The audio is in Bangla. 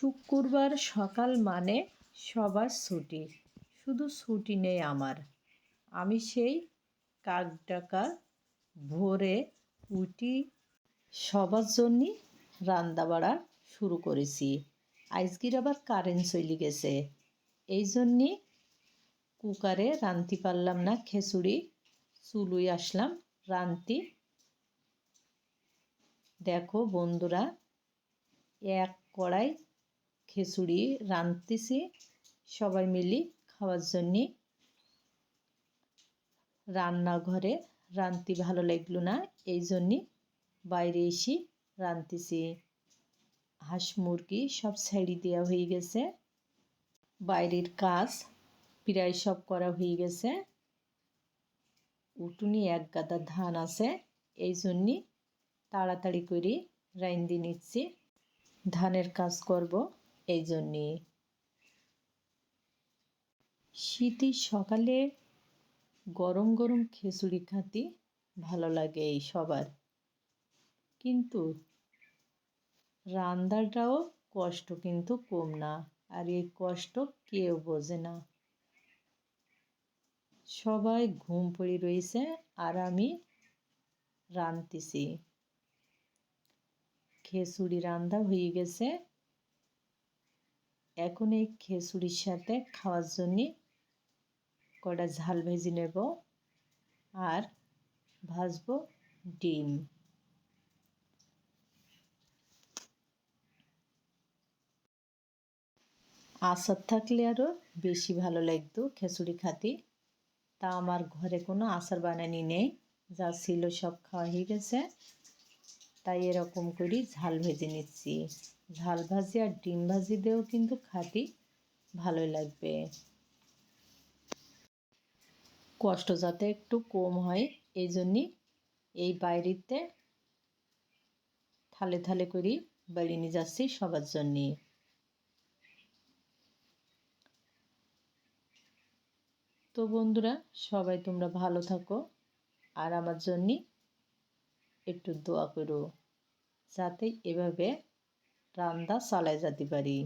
শুক্রবার সকাল মানে সবার ছুটি, শুধু ছুটি নেই আমার। আমি সেই কাকডাকা ভোরে উঠি সবার জন্যে রান্নাবাড়া শুরু করেছি। আজকের আবার কারেন্ট চলে গেছে, এই জন্যে কুকারে রাঁধতে পারলাম না খিচুড়ি। চুলোয় আসলাম রাঁধতে। দেখো বন্ধুরা, এক কড়াই খিচুড়ি রাঁধতেছি সবাই মিলে খাওয়ার জন্যে। রান্নাঘরে রাঁধতে ভালো লাগলো না, এই জন্যে বাইরে এসে রাঁধতেছি। হাঁস মুরগি সব ছেড়ে দেওয়া হয়ে গেছে, বাইরের কাজ প্রায় সব করা হয়ে গেছে। উঠোনে এক গাদা ধান আছে, এই জন্যে তাড়াতাড়ি করে রাঁধতে নিচ্ছি। ধানের কাজ করব এই জন্যে। শীতের সকালে গরম গরম খিচুড়ি খেতে ভালো লাগে এই সবার, কিন্তু রান্নাটাও কষ্ট কিন্তু কম না, আর এই কষ্ট কেউ বোঝে না। সবাই ঘুম পড়ে রয়েছে আর আমি রাঁধতেছি। খিচুড়ি রান্না হয়ে গেছে, এখন এই খিচুড়ির সাথে খাওয়ার জন্যে কটা ঝাল ভেজে নেব আর ভাজবো ডিম। আচার থাকলে আরও বেশি ভালো লাগতো খিচুড়ি খেতে, তা আমার ঘরে কোনো আচার বানানি নেই, যা ছিল সব খাওয়া হয়ে গেছে। তাই এরকম করে ঝাল ভেজে নিচ্ছি। ঝাল ভাজি আর ডিম ভাজি দিয়েও কিন্তু খেতে ভালোই লাগবে। কষ্ট যাতে একটু কম হয় এই জন্যে এই বাইরেতে থালে থালে করে বাড়ি নিয়ে যাচ্ছি সবার জন্যে। তো বন্ধুরা, সবাই তোমরা ভালো থাকো আর আমার জন্যে একটু দোয়া করো, যাতে এভাবে রান্না চালায় যেতে পারি।